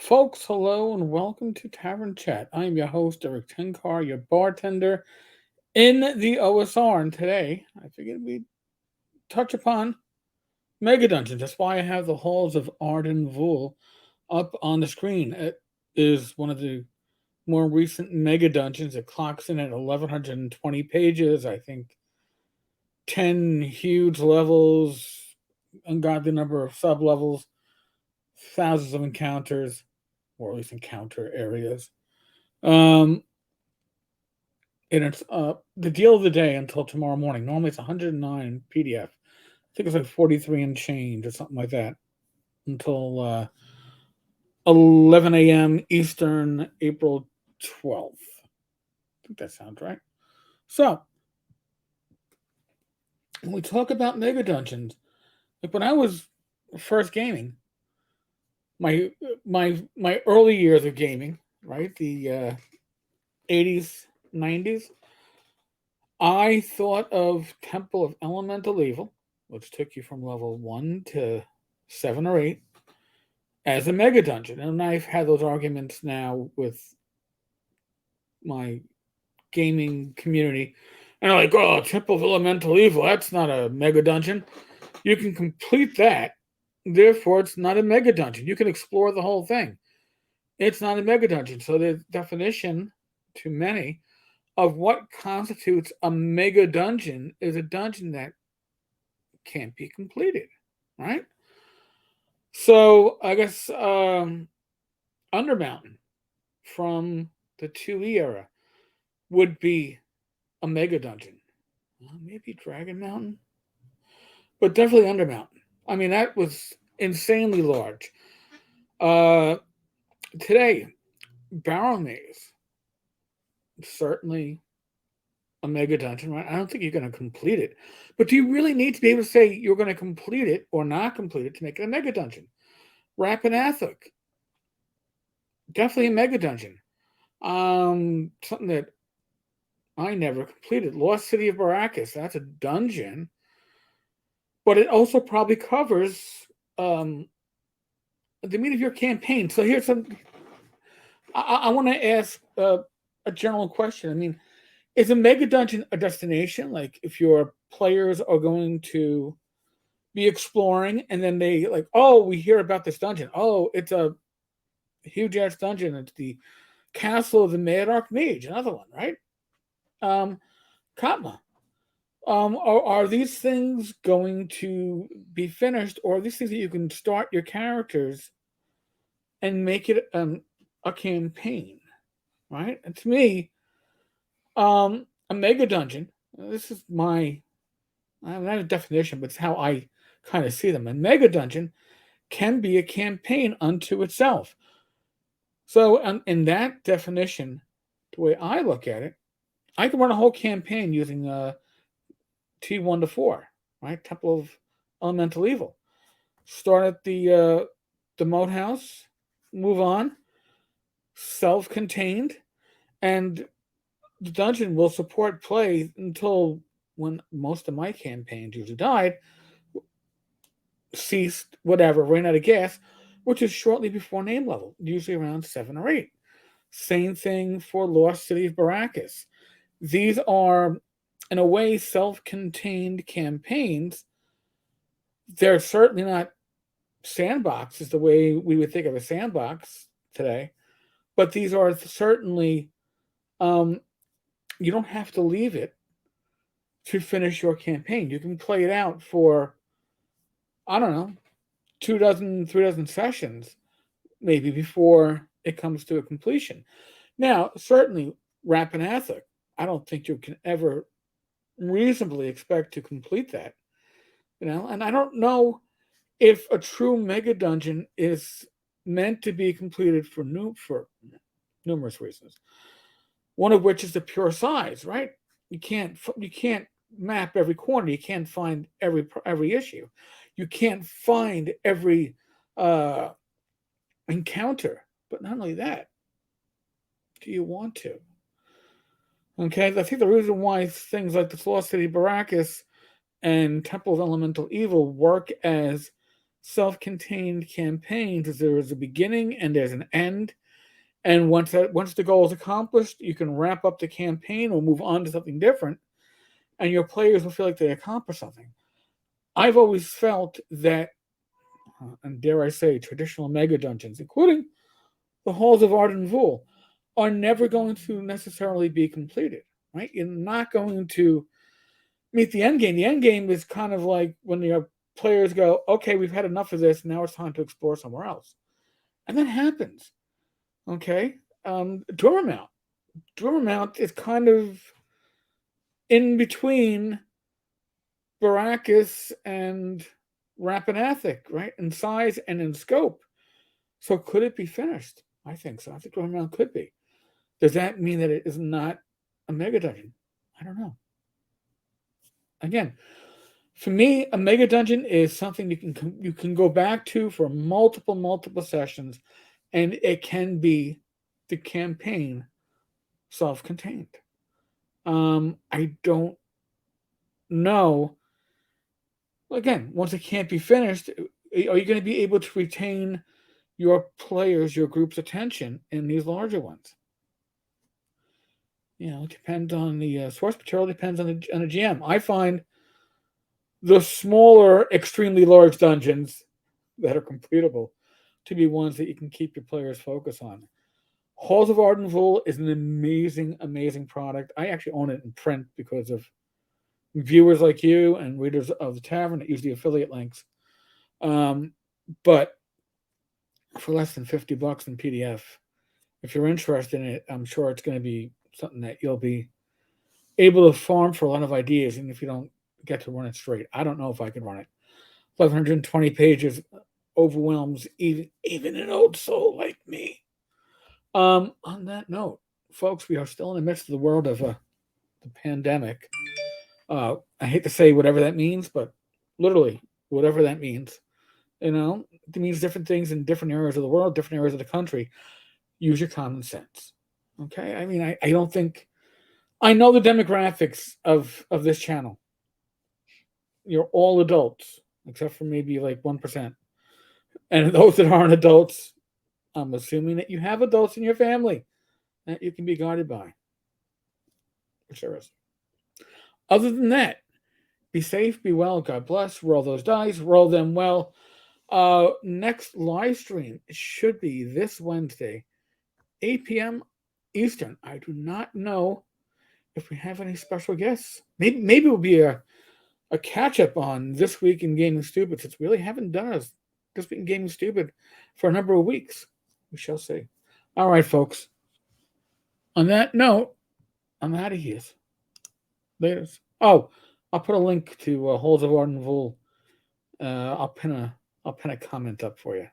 Folks, hello and welcome to Tavern Chat. I am your host, Eric Tenkar, your bartender in the OSR. And today, I figured we'd touch upon Megadungeons. That's why I have the Halls of Arden Vul up on the screen. It is one of the more recent Megadungeons. It clocks in at 1,120 pages. I think 10 huge levels, ungodly number of sub levels, thousands of encounters, or at least encounter areas. Um, and it's the deal of the day until tomorrow morning. Normally it's 109 PDF. I think it's like 43 and change or something like that until 11 a.m. Eastern, April 12th. I think that sounds right. So when we talk about Mega Dungeons, like when I was first gaming, my early years of gaming, right, the 80s, 90s, I thought of Temple of Elemental Evil, which took you from level 1 to 7 or 8, as a mega dungeon. And I've had those arguments now with my gaming community. And they're like, oh, Temple of Elemental Evil, that's not a mega dungeon. You can complete that. Therefore, it's not a mega dungeon. You can explore the whole thing. It's not a mega dungeon. So the definition to many of what constitutes a mega dungeon is a dungeon that can't be completed, right? So I guess Undermountain from the 2E era would be a mega dungeon. Maybe Dragon Mountain, but definitely Undermountain. I mean, that was insanely large. Uh, Today, Barrel Maze, certainly a mega dungeon, right? I don't think you're going to complete it. But do you really need to be able to say you're going to complete it or not complete it to make it a mega dungeon? Rapanathuk, definitely a mega dungeon. Something that I never completed. Lost City of Baracus, that's a dungeon. But it also probably covers the meat of your campaign. So here's some. I want to ask a general question. I mean, is a mega dungeon a destination? Like, if your players are going to be exploring, and then they like, oh, we hear about this dungeon. Oh, it's a huge ass dungeon. It's the Castle of the Mad Archmage, another one, right? Katma. Are these things going to be finished, or are these things that you can start your characters and make it a campaign, right? And to me, a mega dungeon. This is my not a definition, but it's how I kind of see them. A mega dungeon can be a campaign unto itself. So, in that definition, the way I look at it, I can run a whole campaign using T1 to 4, right? Temple of Elemental Evil. Start at the moat house, move on, self-contained, and the dungeon will support play until when most of my campaigns usually died, ceased, whatever, ran out of gas, which is shortly before name level, usually around 7 or 8. Same thing for Lost City of Baracus. These are, in a way, self contained campaigns. They're certainly not sandboxes the way we would think of a sandbox today, but these are certainly, um, you don't have to leave it to finish your campaign. You can play it out for, I don't know, 2 dozen, 3 dozen sessions, maybe before it comes to a completion. Now, certainly, Rapanathuk, I don't think you can ever reasonably expect to complete that. And I don't know if a true mega dungeon is meant to be completed for numerous reasons. One of which is the pure size, right? You can't map every corner. You can't find every issue. You can't find every uh, encounter. But not only that, do you want to? Okay, I think the reason why things like the Lost City Baracus and Temple of Elemental Evil work as self-contained campaigns is there is a beginning and there's an end. And once the goal is accomplished, you can wrap up the campaign or move on to something different, and your players will feel like they accomplished something. I've always felt that, and dare I say, traditional mega dungeons, including the Halls of Art and Vul, are never going to necessarily be completed. Right? You're not going to meet the end game. The end game is kind of like when your players go, "Okay, we've had enough of this. Now it's time to explore somewhere else," and that happens. Okay, Dormamount. Dormamount is kind of in between Baracus and Rapinathic, right? In size and in scope. So could it be finished? I think so. I think Dormamount could be. Does that mean that it is not a mega dungeon? I don't know. Again, for me, a mega dungeon is something you can go back to for multiple sessions, and it can be the campaign self-contained. I don't know. Again, once it can't be finished, are you going to be able to retain your players, your group's attention in these larger ones? It depends on the source material. Depends on the GM. I find the smaller, extremely large dungeons that are completable to be ones that you can keep your players focused on. Halls of Ardenvul is an amazing product. I actually own it in print because of viewers like you and readers of the Tavern that use the affiliate links. But for less than $50 in PDF, if you're interested in it, I'm sure it's going to be something that you'll be able to farm for a lot of ideas. And if you don't get to run it straight, I don't know if I could run it. 1,120 pages overwhelms even an old soul like me. On that note, folks, we are still in the midst of the world of the pandemic. I hate to say whatever that means, but literally whatever that means. It means different things in different areas of the world, different areas of the country. Use your common sense. Okay? I mean, I don't think I know the demographics of this channel. You're all adults, except for maybe like 1%. And those that aren't adults, I'm assuming that you have adults in your family that you can be guided by. Which there is. Other than that, be safe, be well, God bless. Roll those dice, roll them well. Next live stream should be this Wednesday, 8 p.m. Eastern. I do not know if we have any special guests. Maybe it will be a catch up on This Week in Gaming Stupid, since we really haven't done This Week in Gaming Stupid for a number of weeks. We shall see. All right, folks. On that note, I'm out of here. Later. Oh, I'll put a link to Halls of Ardenvul. I'll pin a comment up for you.